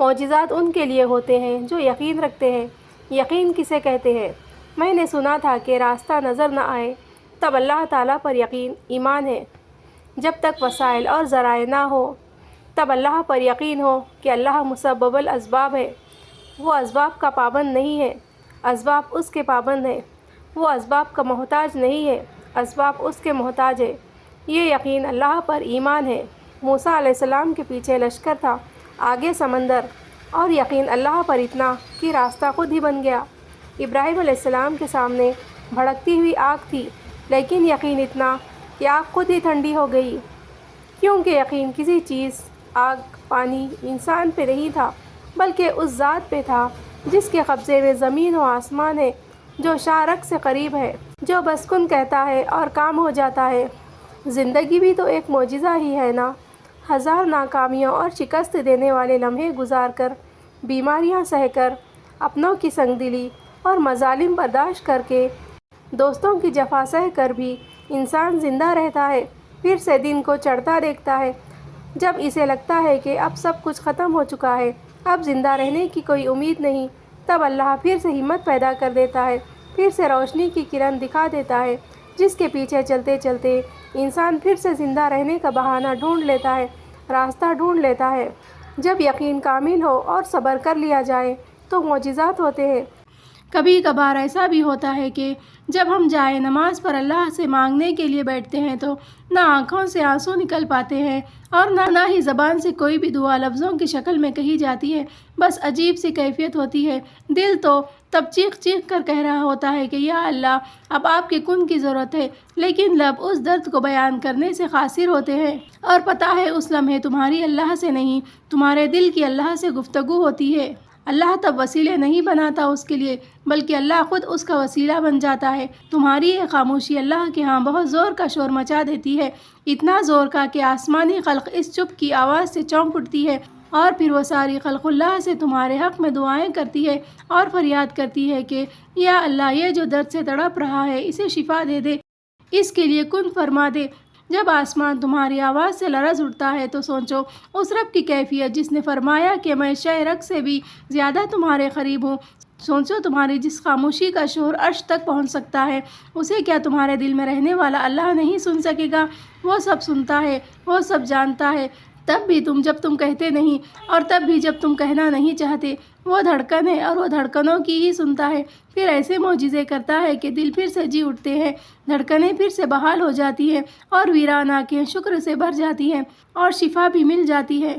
معجزات ان کے لیے ہوتے ہیں جو یقین رکھتے ہیں۔ یقین کسے کہتے ہیں؟ میں نے سنا تھا کہ راستہ نظر نہ آئے تب اللہ تعالیٰ پر یقین ایمان ہے۔ جب تک وسائل اور ذرائع نہ ہو تب اللہ پر یقین ہو کہ اللہ مسبب الاسباب ہے۔ وہ اسباب کا پابند نہیں ہے، اسباب اس کے پابند ہیں۔ وہ اسباب کا محتاج نہیں ہے، اسباب اس کے محتاج ہے۔ یہ یقین اللہ پر ایمان ہے۔ موسیٰ علیہ السلام کے پیچھے لشکر تھا، آگے سمندر، اور یقین اللہ پر اتنا کہ راستہ خود ہی بن گیا۔ ابراہیم علیہ السلام کے سامنے بھڑکتی ہوئی آگ تھی، لیکن یقین اتنا کہ آگ خود ہی ٹھنڈی ہو گئی، کیونکہ یقین کسی چیز، آگ، پانی، انسان پہ نہیں تھا، بلکہ اس ذات پہ تھا جس کے قبضے میں زمین و آسمان ہے، جو شارک سے قریب ہے، جو بس کن کہتا ہے اور کام ہو جاتا ہے۔ زندگی بھی تو ایک معجزہ ہی ہے نا۔ ہزار ناکامیوں اور شکست دینے والے لمحے گزار کر، بیماریاں سہ کر، اپنوں کی سنگ دلی اور مظالم برداشت کر کے، دوستوں کی جفا سہ کر بھی انسان زندہ رہتا ہے، پھر سے دن کو چڑھتا دیکھتا ہے۔ جب اسے لگتا ہے کہ اب سب کچھ ختم ہو چکا ہے، اب زندہ رہنے کی کوئی امید نہیں، تب اللہ پھر سے ہمت پیدا کر دیتا ہے، پھر سے روشنی کی کرن دکھا دیتا ہے، جس کے پیچھے چلتے چلتے انسان پھر سے زندہ رہنے کا بہانہ ڈھونڈ لیتا ہے، راستہ ڈھونڈ لیتا ہے۔ جب یقین کامل ہو اور صبر کر لیا جائے تو معجزات ہوتے ہیں۔ کبھی کبھار ایسا بھی ہوتا ہے کہ جب ہم جائے نماز پر اللہ سے مانگنے کے لیے بیٹھتے ہیں تو نہ آنکھوں سے آنسو نکل پاتے ہیں اور نہ ہی زبان سے کوئی بھی دعا لفظوں کی شکل میں کہی جاتی ہے، بس عجیب سی کیفیت ہوتی ہے۔ دل تو تب چیخ چیخ کر کہہ رہا ہوتا ہے کہ یا اللہ، اب آپ کے کن کی ضرورت ہے، لیکن لب اس درد کو بیان کرنے سے قاصر ہوتے ہیں، اور پتہ ہے اس لمحے تمہاری اللہ سے نہیں، تمہارے دل کی اللہ سے گفتگو ہوتی ہے۔ اللہ تب وسیلے نہیں بناتا اس کے لیے، بلکہ اللہ خود اس کا وسیلہ بن جاتا ہے۔ تمہاری یہ خاموشی اللہ کے ہاں بہت زور کا شور مچا دیتی ہے، اتنا زور کا کہ آسمانی خلق اس چپ کی آواز سے چونک اٹھتی ہے، اور پھر وہ ساری خلق اللہ سے تمہارے حق میں دعائیں کرتی ہے اور فریاد کرتی ہے کہ یا اللہ، یہ جو درد سے تڑپ رہا ہے اسے شفا دے دے، اس کے لیے کن فرما دے۔ جب آسمان تمہاری آواز سے لرز اٹھتا ہے تو سوچو اس رب کی کیفیت جس نے فرمایا کہ میں شہ رگ سے بھی زیادہ تمہارے قریب ہوں۔ سوچو تمہاری جس خاموشی کا شور عرش تک پہنچ سکتا ہے، اسے کیا تمہارے دل میں رہنے والا اللہ نہیں سن سکے گا؟ وہ سب سنتا ہے، وہ سب جانتا ہے، تب بھی جب تم کہتے نہیں، اور تب بھی جب تم کہنا نہیں چاہتے، وہ دھڑکن ہے اور وہ دھڑکنوں کی ہی سنتا ہے، پھر ایسے معجزے کرتا ہے کہ دل پھر سے جی اٹھتے ہیں، دھڑکنیں پھر سے بحال ہو جاتی ہیں، اور ویران آنکھیں شکر سے بھر جاتی ہیں، اور شفا بھی مل جاتی ہے۔